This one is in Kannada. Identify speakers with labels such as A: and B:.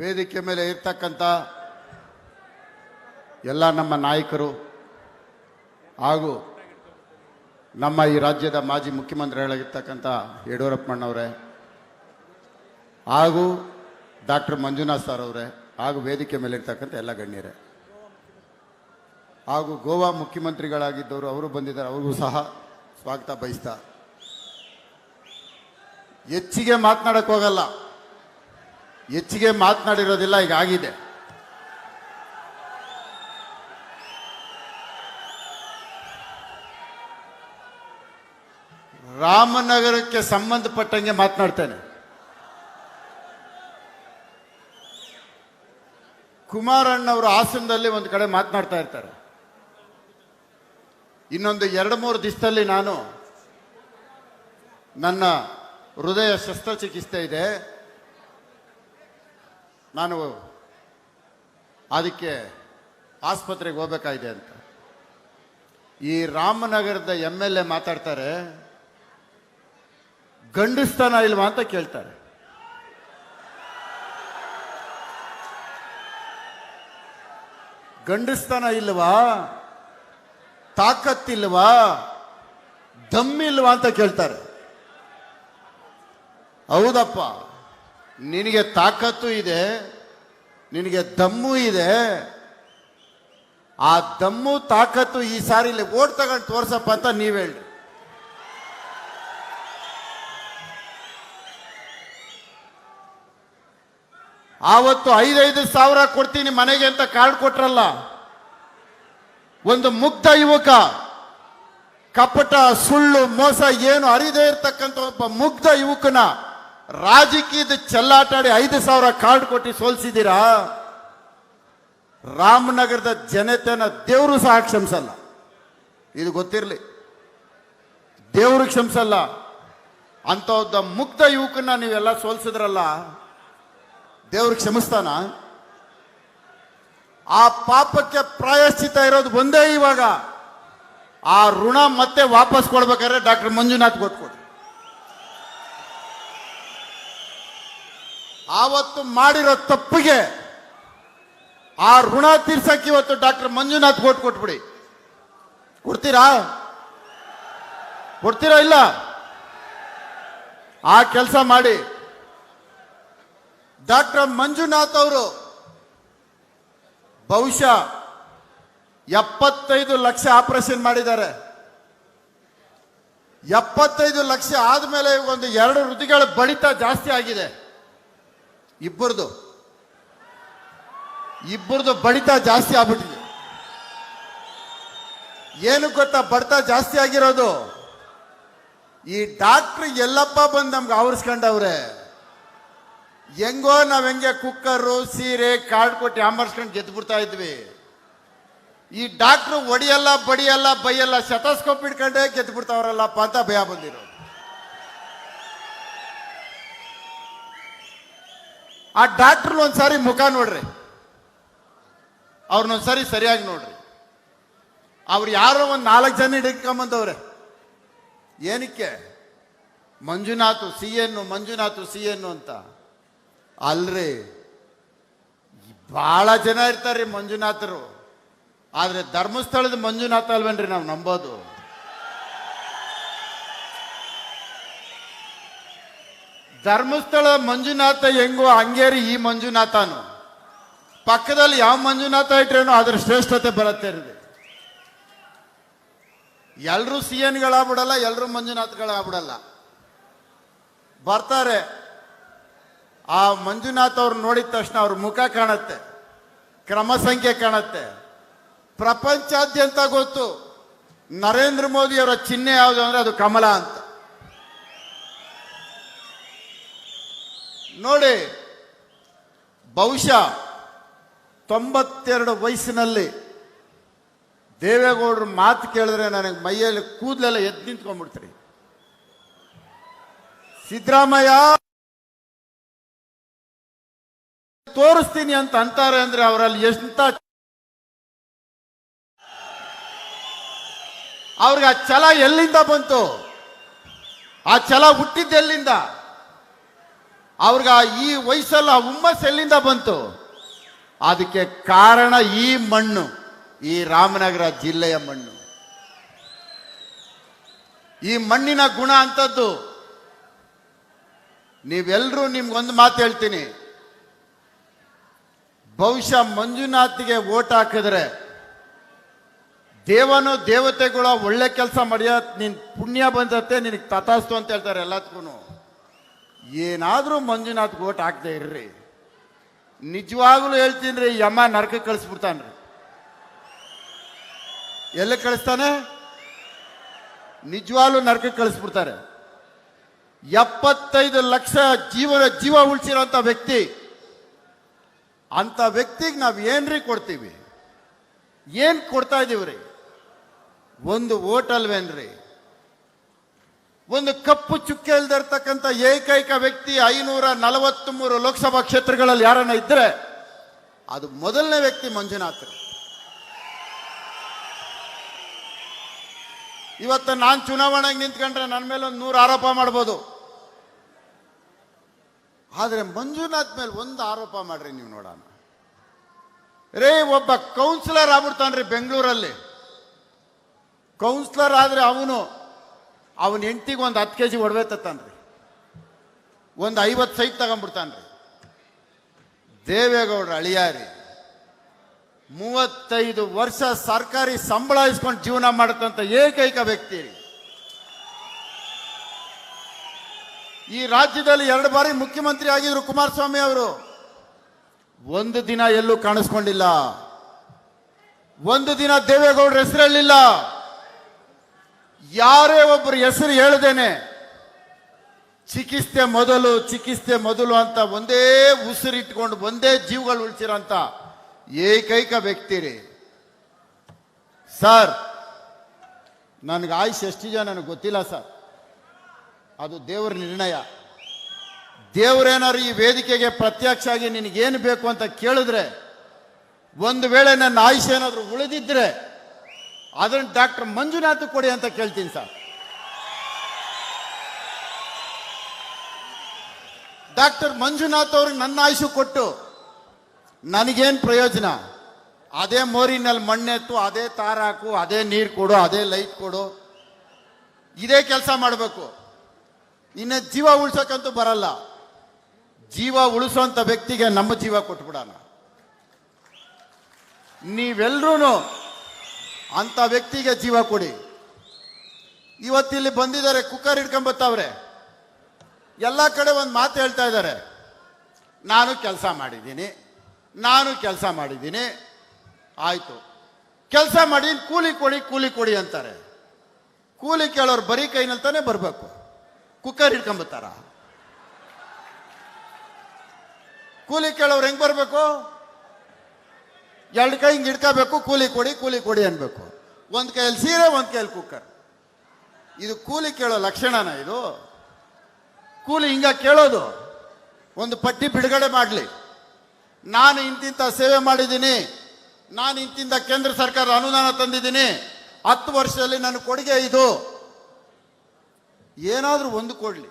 A: ವೇದಿಕೆ ಮೇಲೆ ಇರ್ತಕ್ಕಂಥ ಎಲ್ಲ ನಮ್ಮ ನಾಯಕರು ಹಾಗೂ ನಮ್ಮ ಈ ರಾಜ್ಯದ ಮಾಜಿ ಮುಖ್ಯಮಂತ್ರಿಗಳಾಗಿರ್ತಕ್ಕಂಥ ಯಡಿಯೂರಪ್ಪಣ್ಣವರೇ ಹಾಗೂ ಡಾಕ್ಟರ್ ಮಂಜುನಾಥ್ ಸರ್ ಅವರೇ ಹಾಗೂ ವೇದಿಕೆ ಮೇಲೆ ಇರ್ತಕ್ಕಂಥ ಎಲ್ಲ ಗಣ್ಯರೇ ಹಾಗೂ ಗೋವಾ ಮುಖ್ಯಮಂತ್ರಿಗಳಾಗಿದ್ದವರು ಅವರು ಬಂದಿದ್ದಾರೆ, ಅವ್ರಿಗೂ ಸಹ ಸ್ವಾಗತ ಬಯಸ್ತಾ. ಹೆಚ್ಚಿಗೆ ಮಾತನಾಡಕ್ಕೆ ಹೋಗಲ್ಲ, ಹೆಚ್ಚಿಗೆ ಮಾತನಾಡಿರೋದಿಲ್ಲ, ಈಗ ಆಗಿದೆ. ರಾಮನಗರಕ್ಕೆ ಸಂಬಂಧಪಟ್ಟಂಗೆ ಮಾತನಾಡ್ತೇನೆ. ಕುಮಾರಣ್ಣವರು ಹಾಸನದಲ್ಲಿ ಒಂದು ಕಡೆ ಮಾತನಾಡ್ತಾ ಇರ್ತಾರೆ. ಇನ್ನೊಂದು 2-3 ದಿವಸದಲ್ಲಿ ನಾನು ನನ್ನ ಹೃದಯ ಶಸ್ತ್ರಚಿಕಿತ್ಸೆ ಇದೆ, ನಾನು ಅದಕ್ಕೆ ಆಸ್ಪತ್ರೆಗೆ ಹೋಗಬೇಕಾಗಿದೆ ಅಂತ ಈ ರಾಮನಗರದ MLA ಮಾತಾಡ್ತಾರೆ. ಗಂಡಸ್ತನ ಇಲ್ವಾ ಅಂತ ಕೇಳ್ತಾರೆ. ಗಂಡಸ್ತನ ಇಲ್ವಾ, ತಾಕತ್ತಿಲ್ವಾ, ದಮ್ಮಿಲ್ವಾ ಅಂತ ಕೇಳ್ತಾರೆ. ಹೌದಪ್ಪ, ನಿನಗೆ ತಾಕತ್ತು ಇದೆ, ನಿನಗೆ ದಮ್ಮು ಇದೆ. ಆ ದಮ್ಮು ತಾಕತ್ತು ಈ ಸಾರಿ ಇಲ್ಲಿ ಓಟ್ ತಗೊಂಡು ತೋರ್ಸಪ್ಪ ಅಂತ ನೀವ್ ಹೇಳಿ. ಆವತ್ತು 5,5 ಸಾವಿರ ಕೊಡ್ತೀನಿ ಮನೆಗೆ ಅಂತ ಕಾರ್ಡ್ ಕೊಟ್ರಲ್ಲ, ಒಂದು ಮುಗ್ಧ ಯುವಕ, ಕಪಟ, ಸುಳ್ಳು, ಮೋಸ ಏನು ಅರಿದೇ ಇರ್ತಕ್ಕಂಥ ಒಬ್ಬ ಮುಗ್ಧ ಯುವಕನ ರಾಜಕೀಯದ ಚೆಲ್ಲಾಟಾಡಿ 5,000 ಕಾರ್ಡ್ ಕೊಟ್ಟು ಸೋಲ್ಸಿದ್ದೀರಾ. ರಾಮನಗರದ ಜನತೆನ ದೇವರು ಸಹ ಕ್ಷಮಿಸಲ್ಲ, ಇದು ಗೊತ್ತಿರಲಿ. ದೇವರು ಕ್ಷಮಿಸಲ್ಲ. ಅಂತ ಒಬ್ಬ ಮುಗ್ಧ ಯುವಕನ ನೀವೆಲ್ಲ ಸೋಲ್ಸಿದ್ರಲ್ಲ, ದೇವ್ರಿಗೆ ಕ್ಷಮಿಸ್ತಾನ? ಆ ಪಾಪಕ್ಕೆ ಪ್ರಾಯಶ್ಚಿತ ಇರೋದು ಒಂದೇ. ಇವಾಗ ಆ ಋಣ ಮತ್ತೆ ವಾಪಸ್ ಕೊಡ್ಬೇಕಾದ್ರೆ ಡಾಕ್ಟರ್ ಮಂಜುನಾಥ್ ಕೊಟ್ಕೊಡಿ. ಆವತ್ತು ಮಾಡಿರೋ ತಪ್ಪಿಗೆ ಆ ಋಣ ತೀರ್ಸಕ್ಕೆ ಇವತ್ತು ಡಾಕ್ಟರ್ ಮಂಜುನಾಥ್ ಕೊಟ್ಬಿಡಿ. ಕೊಡ್ತೀರಾ? ಕೊಡ್ತೀರಾ? ಇಲ್ಲ, ಆ ಕೆಲಸ ಮಾಡಿ. ಡಾಕ್ಟರ್ ಮಂಜುನಾಥ್ ಅವರು ಬಹುಶಃ 75 ಲಕ್ಷ ಆಪರೇಷನ್ ಮಾಡಿದ್ದಾರೆ. 75 ಲಕ್ಷ ಆದ್ಮೇಲೆ ಒಂದು 2 ಹೃದಯಗಳ ಬಡಿತ ಜಾಸ್ತಿ ಆಗಿದೆ. ಇಬ್ಬರದು ಬಡಿತ ಜಾಸ್ತಿ ಆಗ್ಬಿಟ್ಟಿದೆ. ಏನು ಗೊತ್ತಾ ಬಡಿತ ಜಾಸ್ತಿ ಆಗಿರೋದು? ಈ ಡಾಕ್ಟರ್ ಎಲ್ಲಪ್ಪ ಬಂದು ನಮ್ಗೆ ಆವರಿಸ್ಕೊಂಡವ್ರೆ. ಹೆಂಗೋ ನಾವ್ ಹೆಂಗೆ ಕುಕ್ಕರು, ಸೀರೆ, ಕಾರ್ಡ್ ಕೊಟ್ಟು ಆಮರ್ಸ್ಕೊಂಡು ಗೆದ್ದು ಬಿಡ್ತಾ ಇದ್ವಿ. ಈ ಡಾಕ್ಟ್ರು ಒಡಿಯಲ್ಲ, ಬಡಿಯಲ್ಲ, ಬೈಯಲ್ಲ, ಶತಸ್ಕೋಪ್ ಇಟ್ಕೊಂಡೇ ಗೆದ್ದು ಬಿಡ್ತಾವ್ರಲ್ಲಪ್ಪ ಅಂತ ಭಯ ಬಂದಿರೋದು. ಆ ಡಾಕ್ಟ್ರ್ ಒಂದ್ಸಾರಿ ಮುಖ ನೋಡ್ರಿ, ಅವ್ರನ್ನೊಂದ್ಸಾರಿ ಸರಿಯಾಗಿ ನೋಡ್ರಿ. ಅವ್ರು ಯಾರೋ ಒಂದು 4 ಜನ ಹಿಡ್ಕೊಂಬಂದವ್ರೆ. ಏನಕ್ಕೆ? ಮಂಜುನಾಥ್ CN, ಮಂಜುನಾಥ್ CN ಅಂತ. ಅಲ್ರಿ, ಬಹಳ ಜನ ಇರ್ತಾರ್ರಿ ಮಂಜುನಾಥರು. ಆದ್ರೆ ಧರ್ಮಸ್ಥಳದ ಮಂಜುನಾಥ ಅಲ್ವೇನ್ರಿ ನಾವು ನಂಬೋದು? ಧರ್ಮಸ್ಥಳ ಮಂಜುನಾಥ ಹೆಂಗೋ ಹಂಗೇರಿ ಈ ಮಂಜುನಾಥನು. ಪಕ್ಕದಲ್ಲಿ ಯಾವ ಮಂಜುನಾಥ ಇಟ್ರೇನೋ ಅದ್ರ ಶ್ರೇಷ್ಠತೆ ಬರುತ್ತೆ. ಎಲ್ರೂ CNಗಳಾಗ್ಬಿಡಲ್ಲ, ಎಲ್ರೂ ಮಂಜುನಾಥ್ಗಳಾಗ್ಬಿಡಲ್ಲ. ಬರ್ತಾರೆ, ಆ ಮಂಜುನಾಥ್ ಅವ್ರು ನೋಡಿದ ತಕ್ಷಣ ಅವ್ರ ಮುಖ ಕಾಣುತ್ತೆ, ಕ್ರಮ ಸಂಖ್ಯೆ ಕಾಣುತ್ತೆ. ಪ್ರಪಂಚಾದ್ಯಂತ ಗೊತ್ತು ನರೇಂದ್ರ ಮೋದಿ ಅವರ ಚಿಹ್ನೆ ಯಾವುದು ಅಂದ್ರೆ ಅದು ಕಮಲ ಅಂತ. ನೋಡಿ, ಬಹುಶಃ 92 ವಯಸ್ಸಿನಲ್ಲಿ ದೇವೇಗೌಡರು ಮಾತು ಕೇಳಿದ್ರೆ ನನಗೆ ಮೈಯಲ್ಲಿ ಕೂದಲೆಲ್ಲ ಎದ್ದು ನಿಂತ್ಕೊಂಡ್ಬಿಡ್ತೀರಿ. ಸಿದ್ದರಾಮಯ್ಯ ತೋರಿಸ್ತೀನಿ ಅಂತ ಅಂತಾರೆ ಅಂದ್ರೆ ಅವರಲ್ಲಿ ಎಂತ ಅವ್ರಿಗೆ ಆ ಛಲ ಎಲ್ಲಿಂದ ಬಂತು? ಆ ಛಲ ಹುಟ್ಟಿದ್ದೆಲ್ಲಿಂದ? ಅವ್ರಿಗೆ ಈ ವಯಸ್ಸಲ್ಲಿ ಆ ಹುಮ್ಮಸ್ ಎಲ್ಲಿಂದ ಬಂತು? ಅದಕ್ಕೆ ಕಾರಣ ಈ ಮಣ್ಣು, ಈ ರಾಮನಗರ ಜಿಲ್ಲೆಯ ಮಣ್ಣು. ಈ ಮಣ್ಣಿನ ಗುಣ ಅಂತದ್ದು. ನೀವೆಲ್ಲರೂ ನಿಮ್ಗೊಂದು ಮಾತು ಹೇಳ್ತೀನಿ, ಬಹುಶಃ ಮಂಜುನಾಥ್ಗೆ ಓಟ್ ಹಾಕಿದ್ರೆ ದೇವತೆಗಳ ಒಳ್ಳೆ ಕೆಲಸ ಮಾಡಿಯ ನಿನ್ ಪುಣ್ಯ ಬಂದತ್ತೆ, ನಿನಗೆ ತಥಾಸ್ತು ಅಂತ ಹೇಳ್ತಾರೆ ಎಲ್ಲದಕ್ಕೂ. ಏನಾದ್ರೂ ಮಂಜುನಾಥ್ಗೆ ಓಟ್ ಹಾಕದೆ ಇರ್ರಿ, ನಿಜವಾಗ್ಲೂ ಹೇಳ್ತೀನಿ ರೀ, ಯಮ ನರಕಕ್ಕೆ ಕಳಿಸ್ಬಿಡ್ತಾನ್ರಿ. ಎಲ್ಲಿ ಕಳಿಸ್ತಾನೆ? ನಿಜವಾಗ್ಲೂ ನರಕಕ್ಕೆ ಕಳಿಸ್ಬಿಡ್ತಾರೆ. 75 ಲಕ್ಷ ಜೀವ ಉಳಿಸಿರೋಂಥ ವ್ಯಕ್ತಿ, ಅಂತ ವ್ಯಕ್ತಿಗೆ ನಾವು ಏನ್ರಿ ಕೊಡ್ತೀವಿ? ಏನ್ ಕೊಡ್ತಾ ಇದೀವ್ರಿ? ಒಂದು ಓಟ್ ಅಲ್ವೇನ್ರಿ? ಒಂದು ಕಪ್ಪು ಚುಕ್ಕೆ ಇಲ್ದಿರ್ತಕ್ಕಂಥ ಏಕೈಕ ವ್ಯಕ್ತಿ 543 ಲೋಕಸಭಾ ಕ್ಷೇತ್ರಗಳಲ್ಲಿ ಯಾರನ್ನ ಇದ್ರೆ ಅದು ಮೊದಲನೇ ವ್ಯಕ್ತಿ ಮಂಜುನಾಥ್. ಇವತ್ತು ನಾನು ಚುನಾವಣೆಗೆ ನಿಂತ್ಕೊಂಡ್ರೆ ನನ್ನ ಮೇಲೆ ಒಂದು 100 ಆರೋಪ ಮಾಡ್ಬೋದು. ಆದ್ರೆ ಮಂಜುನಾಥ್ ಮೇಲೆ ಒಂದು ಆರೋಪ ಮಾಡ್ರಿ ನೀವು ನೋಡೋಣ. ರೇ, ಒಬ್ಬ ಕೌನ್ಸಿಲರ್ ಆಗ್ಬಿಡ್ತಾನ್ರಿ ಬೆಂಗಳೂರಲ್ಲಿ. ಕೌನ್ಸಿಲರ್ ಆದ್ರೆ ಅವನ ಹೆಂಡತಿಗೆ ಒಂದು 10 kg ಒಡವೆ ತತ್ತಾನ್ರಿ, ಒಂದು 50 ಸೈಟ್ ತಗೊಂಡ್ಬಿಡ್ತಾನ್ರಿ. ದೇವೇಗೌಡರ ಅಳಿಯಾರಿ 35 ವರ್ಷ ಸರ್ಕಾರಿ ಸಂಬಳ ಇಸ್ಕೊಂಡು ಜೀವನ ಮಾಡತಂತ ಏಕೈಕ ವ್ಯಕ್ತಿ. ಈ ರಾಜ್ಯದಲ್ಲಿ 2 ಬಾರಿ ಮುಖ್ಯಮಂತ್ರಿ ಆಗಿದ್ರು ಕುಮಾರಸ್ವಾಮಿ ಅವರು. ಒಂದು ದಿನ ಎಲ್ಲೂ ಕಾಣಿಸ್ಕೊಂಡಿಲ್ಲ, ಒಂದು ದಿನ ದೇವೇಗೌಡರ ಹೆಸರು ಹೇಳಿಲ್ಲ. ಯಾರೇ ಒಬ್ಬರು ಹೆಸರು ಹೇಳದೇನೆ ಚಿಕಿತ್ಸೆ ಮೊದಲು ಅಂತ ಒಂದೇ ಉಸಿರಿಟ್ಕೊಂಡು ಒಂದೇ ಜೀವಗಳು ಉಳಿಸಿರೋಂಥ ಏಕೈಕ ವ್ಯಕ್ತಿ ರೀ. ಸರ್, ನನಗೆ ಆಯುಷ್ ಎಷ್ಟಿದೆ ನನಗೆ ಗೊತ್ತಿಲ್ಲ ಸರ್, ಅದು ದೇವರ ನಿರ್ಣಯ. ದೇವರೇನಾರು ಈ ವೇದಿಕೆಗೆ ಪ್ರತ್ಯಕ್ಷ ಆಗಿ ನಿನಗೇನು ಬೇಕು ಅಂತ ಕೇಳಿದ್ರೆ, ಒಂದು ವೇಳೆ ನನ್ನ ಆಯುಷ್ ಏನಾದರೂ ಉಳಿದಿದ್ರೆ ಅದನ್ನು ಡಾಕ್ಟರ್ ಮಂಜುನಾಥ್ ಕೊಡಿ ಅಂತ ಕೇಳ್ತೀನಿ ಸರ್. ಡಾಕ್ಟರ್ ಮಂಜುನಾಥ್ ಅವ್ರಿಗೆ ನನ್ನ ಆಯುಷು ಕೊಟ್ಟು ನನಗೇನು ಪ್ರಯೋಜನ? ಅದೇ ಮೋರಿನಲ್ಲಿ ಮಣ್ಣೆತ್ತು, ಅದೇ ತಾರಾಕು, ಅದೇ ನೀರು ಕೊಡು, ಅದೇ ಲೈಟ್ ಕೊಡು, ಇದೇ ಕೆಲಸ ಮಾಡಬೇಕು. ಇನ್ನು ಜೀವ ಉಳಿಸೋಕ್ಕಂತೂ ಬರಲ್ಲ. ಜೀವ ಉಳಿಸೋಂಥ ವ್ಯಕ್ತಿಗೆ ನಮ್ಮ ಜೀವ ಕೊಟ್ಬಿಡೋಣ. ನೀವೆಲ್ಲರೂ ಅಂತ ವ್ಯಕ್ತಿಗೆ ಜೀವ ಕೊಡಿ. ಇವತ್ತಿಲ್ಲಿ ಬಂದಿದ್ದಾರೆ, ಕುಕ್ಕರ್ ಹಿಡ್ಕೊಂಬತ್ತವ್ರೆ, ಎಲ್ಲ ಕಡೆ ಒಂದು ಮಾತು ಹೇಳ್ತಾ ಇದ್ದಾರೆ, ನಾನು ಕೆಲಸ ಮಾಡಿದ್ದೀನಿ. ಆಯ್ತು, ಕೆಲಸ ಮಾಡಿ ಕೂಲಿ ಕೊಡಿ ಅಂತಾರೆ. ಕೂಲಿ ಕೇಳೋರು ಬರೀ ಕೈನಲ್ಲಿ ತಾನೇ ಬರಬೇಕು, ಕುಕ್ಕರ್ ಹಿಡ್ಕೊಂಬತ್ತಾರ? ಕೂಲಿ ಕೇಳೋರು ಹೆಂಗ್ ಬರಬೇಕು? 2 ಕೈ ಹಿಂಗೆ ಹಿಡ್ಕೋಬೇಕು, ಕೂಲಿ ಕೊಡಿ ಅನ್ಬೇಕು. ಒಂದು ಕೈಯಲ್ಲಿ ಸೀರೆ, ಒಂದು ಕೈಯಲ್ಲಿ ಕುಕ್ಕರ್. ಇದು ಕೂಲಿ ಕೇಳೋ ಲಕ್ಷಣನ? ಇದು ಕೂಲಿ ಹಿಂಗ ಕೇಳೋದು? ಒಂದು ಪಟ್ಟಿ ಬಿಡುಗಡೆ ಮಾಡಲಿ, ನಾನು ಇಂತಿಂತ ಸೇವೆ ಮಾಡಿದ್ದೀನಿ, ನಾನು ಇಂತಿಂತ ಕೇಂದ್ರ ಸರ್ಕಾರ ಅನುದಾನ ತಂದಿದ್ದೀನಿ, 10 ವರ್ಷದಲ್ಲಿ ನನ್ನ ಕೊಡುಗೆ ಇದು, ಏನಾದರೂ ಒಂದು ಕೊಡ್ಲಿ.